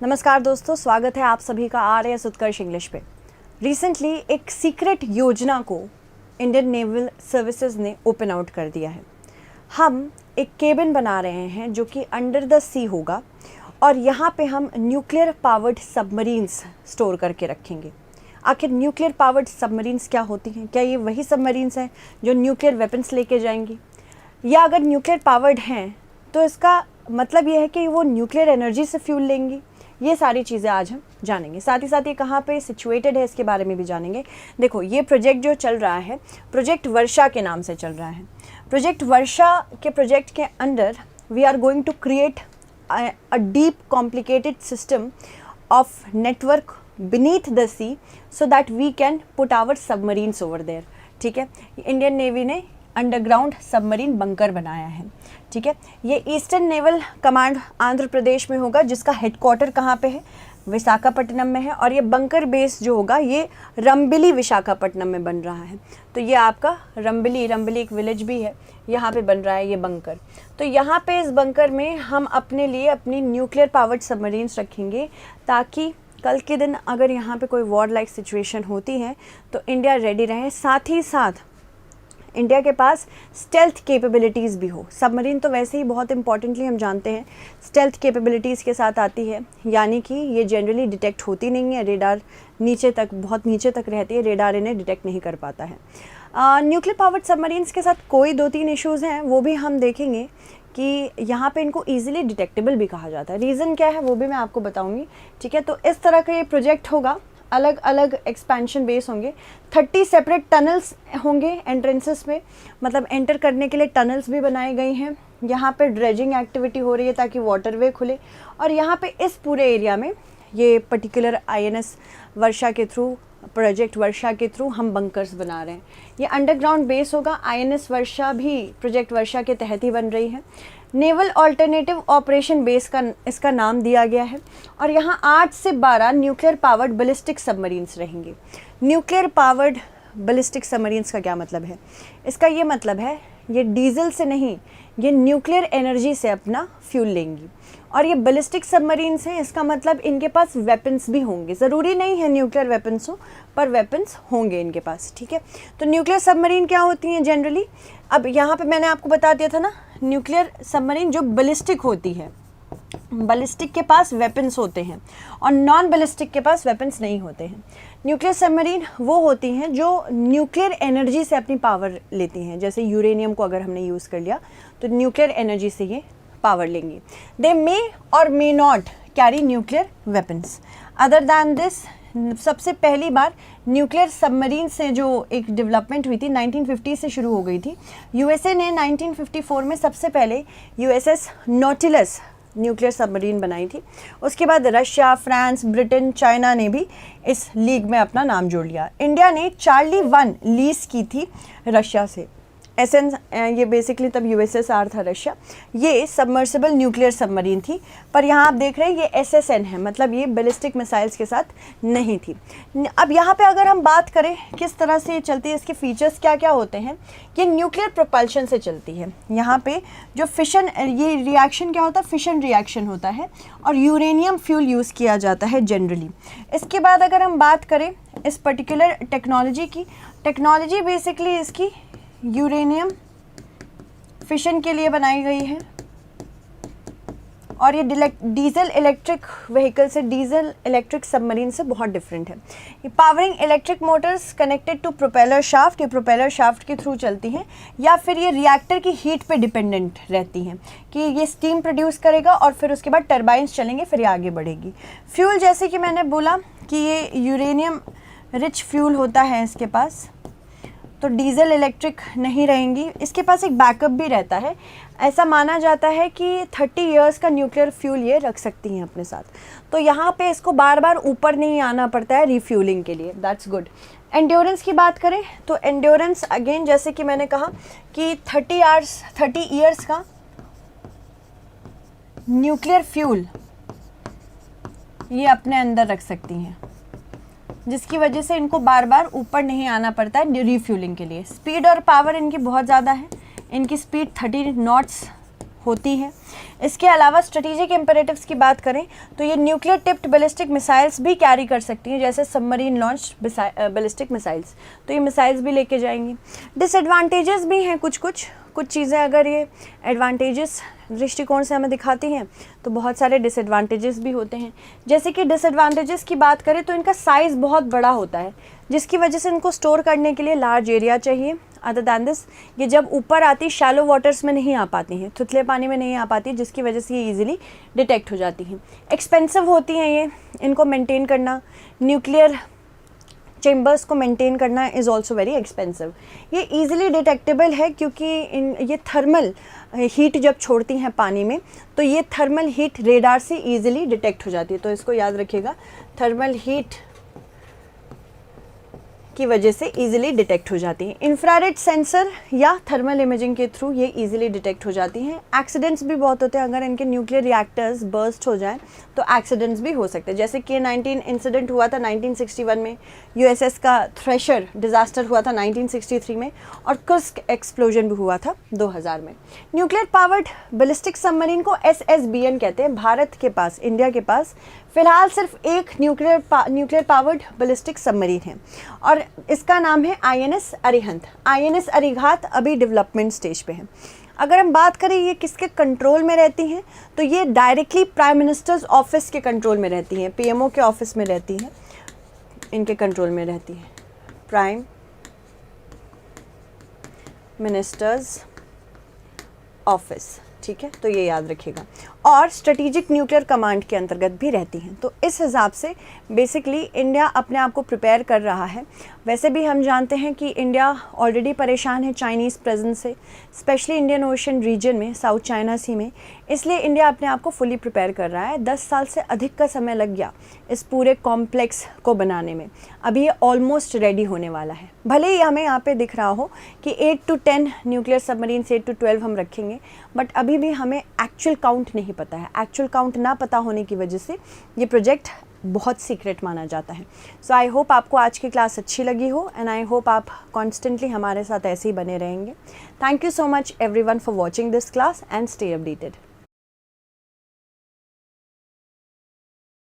नमस्कार दोस्तों, स्वागत है आप सभी का RAS उत्कर्ष इंग्लिश पे। रिसेंटली एक सीक्रेट योजना को इंडियन नेवल सर्विसेज ने ओपन आउट कर दिया है। हम एक केबिन बना रहे हैं जो कि अंडर द सी होगा और यहाँ पे हम न्यूक्लियर पावर्ड सबमरीन्स स्टोर करके रखेंगे। आखिर न्यूक्लियर पावर्ड सबमरीन्स क्या होती हैं? क्या ये वही सबमरीन्स हैं जो न्यूक्लियर वेपन्स लेके जाएंगी, या अगर न्यूक्लियर पावर्ड हैं तो इसका मतलब ये है कि वो न्यूक्लियर एनर्जी से फ्यूल लेंगी? ये सारी चीज़ें आज हम जानेंगे। साथ ही साथ ये कहाँ पे सिचुएटेड है इसके बारे में भी जानेंगे। देखो, ये प्रोजेक्ट जो चल रहा है, प्रोजेक्ट वर्षा के नाम से चल रहा है। प्रोजेक्ट वर्षा के प्रोजेक्ट के under we are going to create a deep complicated system of network beneath the sea so that we can put our submarines over there। ठीक है, इंडियन नेवी ने अंडरग्राउंड सबमरीन बंकर बनाया है। ठीक है, ये eastern naval command Andhra Pradesh में होगा, जिसका हेडक्वार्टर कहाँ पे है? विशाखापट्टनम में है। और ये बंकर बेस जो होगा ये रंबिली विशाखापट्टनम में बन रहा है। तो ये आपका रंबिली एक विलेज भी है, यहाँ पे बन रहा है ये बंकर। तो यहाँ पे इस बंकर में हम अपने लिए अपनी न्यूक्लियर पावर्ड सबमरीन्स रखेंगे, ताकि कल के दिन अगर यहाँ पे कोई वॉर लाइक सिचुएशन होती है तो इंडिया रेडी रहे। साथ ही साथ इंडिया के पास स्टेल्थ कैपेबिलिटीज़ भी हो। सबमरीन तो वैसे ही बहुत इंपॉर्टेंटली हम जानते हैं स्टेल्थ कैपेबिलिटीज़ के साथ आती है, यानी कि ये जनरली डिटेक्ट होती नहीं है। रेडार नीचे तक, बहुत नीचे तक रहती है, रेडार इन्हें डिटेक्ट नहीं कर पाता है। न्यूक्लियर पावर्ड सबमरीन्स के साथ कोई 2-3 इश्यूज़ हैं, वो भी हम देखेंगे कि यहाँ पे इनको इजीली डिटेक्टेबल भी कहा जाता है। रीज़न क्या है वो भी मैं आपको बताऊंगी। ठीक है, तो इस तरह का ये प्रोजेक्ट होगा। अलग अलग एक्सपेंशन बेस होंगे, 30 सेपरेट टनल्स होंगे एंट्रेंसेस में, मतलब एंटर करने के लिए टनल्स भी बनाई गई हैं। यहाँ पे ड्रेजिंग एक्टिविटी हो रही है ताकि वाटरवे खुले। और यहाँ पे इस पूरे एरिया में ये पर्टिकुलर INS वर्षा के थ्रू, प्रोजेक्ट वर्षा के थ्रू हम बंकर्स बना रहे हैं। ये अंडरग्राउंड बेस होगा। INS वर्षा भी प्रोजेक्ट वर्षा के तहत ही बन रही है। नेवल ऑल्टरनेटिव ऑपरेशन बेस का इसका नाम दिया गया है। और यहाँ 8 से 12 न्यूक्लियर पावर्ड बैलिस्टिक सबमरीन्स रहेंगे। न्यूक्लियर पावर्ड बैलिस्टिक सबमरीन्स का क्या मतलब है? इसका ये मतलब है ये डीजल से नहीं, ये न्यूक्लियर एनर्जी से अपना फ्यूल लेंगी। और ये बैलिस्टिक सबमरीन्स हैं, इसका मतलब इनके पास वेपन्स भी होंगे। ज़रूरी नहीं है न्यूक्लियर वेपन्स हो, पर वेपन्स होंगे इनके पास। ठीक है, तो न्यूक्लियर सबमरीन क्या होती हैं जनरली? अब यहाँ पे मैंने आपको बता दिया था ना, न्यूक्लियर सबमरीन जो बैलिस्टिक होती है, बैलिस्टिक के पास वेपन्स होते हैं और नॉन बैलिस्टिक के पास वेपन्स नहीं होते हैं। न्यूक्लियर सबमरीन वो होती हैं जो न्यूक्लियर एनर्जी से अपनी पावर लेती हैं। जैसे यूरेनियम को अगर हमने यूज़ कर लिया तो न्यूक्लियर एनर्जी से ये पावर लेंगी। दे मे और may not carry nuclear weapons. Other than this, सबसे पहली बार न्यूक्लियर सबमरीन से जो एक डेवलपमेंट हुई थी 1950 से शुरू हो गई थी। USA ने 1954 में सबसे पहले USS नॉटिलस न्यूक्लियर सबमरीन बनाई थी। उसके बाद रशिया, फ्रांस, ब्रिटेन, चाइना ने भी इस लीग में अपना नाम जोड़ लिया। इंडिया ने चार्ली 1 लीज की थी रशिया से। SN, ये बेसिकली तब USSR था रशिया। ये सबमर्सिबल न्यूक्लियर सबमरीन थी, पर यहाँ आप देख रहे हैं ये SSN है, मतलब ये बैलिस्टिक मिसाइल्स के साथ नहीं थी। अब यहाँ पे अगर हम बात करें किस तरह से ये चलती है, इसके फीचर्स क्या क्या होते हैं, ये न्यूक्लियर प्रोपल्शन से चलती है। यहाँ पे जो फिशन, ये रिएक्शन क्या होता है? फिशन रिएक्शन होता है और यूरेनियम फ्यूल यूज़ किया जाता है जनरली। इसके बाद अगर हम बात करें इस पर्टिकुलर टेक्नोलॉजी की, टेक्नोलॉजी बेसिकली इसकी यूरेनियम फिशन के लिए बनाई गई है। और ये डीजल इलेक्ट्रिक व्हीकल से, डीजल इलेक्ट्रिक सबमरीन से बहुत डिफरेंट है। ये powering electric motors connected to propeller shaft, ये प्रोपेलर शाफ्ट के थ्रू चलती हैं, या फिर ये रिएक्टर की हीट पे डिपेंडेंट रहती हैं कि ये स्टीम प्रोड्यूस करेगा और फिर उसके बाद टर्बाइंस चलेंगे, फिर ये आगे बढ़ेगी। फ्यूल, जैसे कि मैंने बोला कि ये यूरेनियम रिच फ्यूल होता है इसके पास, तो डीजल इलेक्ट्रिक नहीं रहेंगी। इसके पास एक बैकअप भी रहता है। ऐसा माना जाता है कि 30 इयर्स का न्यूक्लियर फ्यूल ये रख सकती हैं अपने साथ। तो यहाँ पे इसको बार बार ऊपर नहीं आना पड़ता है रिफ्यूलिंग के लिए। That's good. एंड्योरेंस की बात करें तो एंड्योरेंस अगेन, जैसे कि मैंने कहा कि 30 इयर्स का न्यूक्लियर फ्यूल ये अपने अंदर रख सकती हैं, जिसकी वजह से इनको बार बार ऊपर नहीं आना पड़ता है रिफ्यूलिंग के लिए। स्पीड और पावर इनकी बहुत ज़्यादा है। इनकी स्पीड 30 नॉट्स होती हैं। इसके अलावा स्ट्रेटेजिक इम्पेरेटिव्स की बात करें तो ये न्यूक्लियर टिप्ड बैलिस्टिक मिसाइल्स भी कैरी कर सकती हैं, जैसे सबमरीन लॉन्च बैलिस्टिक मिसाइल्स, तो ये मिसाइल्स भी लेके जाएंगी। डिसएडवांटेजेस भी हैं कुछ चीज़ें अगर ये एडवांटेजेस दृष्टिकोण से हमें दिखाती हैं तो बहुत सारे डिसएडवांटेजेस भी होते हैं। जैसे कि डिसएडवांटेजेस की बात करें तो इनका साइज़ बहुत बड़ा होता है, जिसकी वजह से इनको स्टोर करने के लिए लार्ज एरिया चाहिए। अदर दैन दिस, ये जब ऊपर आती शैलो वाटर्स में नहीं आ पाती हैं, थुथले पानी में नहीं आ पाती, जिसकी वजह से ये ईजिली डिटेक्ट हो जाती हैं। एक्सपेंसिव होती हैं ये, इनको मेंटेन करना, न्यूक्लियर चेम्बर्स को मेंटेन करना इज़ ऑल्सो वेरी एक्सपेंसिव। ये ईजिली डिटेक्टेबल है क्योंकि ये थर्मल हीट जब छोड़ती हैं पानी में तो ये थर्मल हीट रेडार से ईजिली डिटेक्ट हो जाती है, तो इसको याद रखिएगा, थर्मल हीट की वजह से इजीली डिटेक्ट हो जाती हैं। इंफ्रारेड सेंसर या थर्मल इमेजिंग के थ्रू ये इजीली डिटेक्ट हो जाती हैं। एक्सीडेंट्स भी बहुत होते हैं, अगर इनके न्यूक्लियर रिएक्टर्स बर्स्ट हो जाएं तो एक्सीडेंट्स भी हो सकते हैं, जैसे K-19 इंसिडेंट हुआ था 1961 में, USS का थ्रेशर डिज़ास्टर हुआ था 1963 में, और कुर्स्क एक्सप्लोजन भी हुआ था 2000 में। न्यूक्लियर पावर्ड बैलिस्टिक सबमरीन को SSBN कहते हैं। भारत के पास, इंडिया के पास फ़िलहाल सिर्फ एक न्यूक्लियर पावर्ड बैलिस्टिक सबमरीन है और इसका नाम है INS अरिहंत। INS अरिघात अभी डेवलपमेंट स्टेज पे है। अगर हम बात करें ये किसके कंट्रोल में रहती हैं तो ये डायरेक्टली प्राइम मिनिस्टर्स ऑफिस के कंट्रोल में रहती हैं, PMO के ऑफिस में रहती हैं, इनके कंट्रोल में रहती है प्राइम मिनिस्टर्स ऑफिस, ठीक है, तो ये याद रखिएगा। और स्ट्रेटेजिक न्यूक्लियर कमांड के अंतर्गत भी रहती हैं। तो इस हिसाब से बेसिकली इंडिया अपने आप को प्रिपेयर कर रहा है। वैसे भी हम जानते हैं कि इंडिया ऑलरेडी परेशान है चाइनीज़ प्रेजेंस से, स्पेशली इंडियन ओशन रीजन में, साउथ चाइना सी में, इसलिए इंडिया अपने आप को फुली प्रिपेयर कर रहा है। 10 साल से अधिक का समय लग गया इस पूरे कॉम्प्लेक्स को बनाने में, अभी ये ऑलमोस्ट रेडी होने वाला है। भले ही हमें यहाँ पे दिख रहा हो कि 8 to 10 न्यूक्लियर सबमरीन, 8 to 12 हम रखेंगे, बट अभी भी हमें एक्चुअल काउंट नहीं पता है। एक्चुअल काउंट ना पता होने की वजह से ये प्रोजेक्ट बहुत सीक्रेट माना जाता है। सो आई होप आपको आज की क्लास अच्छी लगी हो एंड आई होप आप कॉन्स्टेंटली हमारे साथ ऐसे ही बने रहेंगे। Thank you so much everyone for watching this class and stay updated.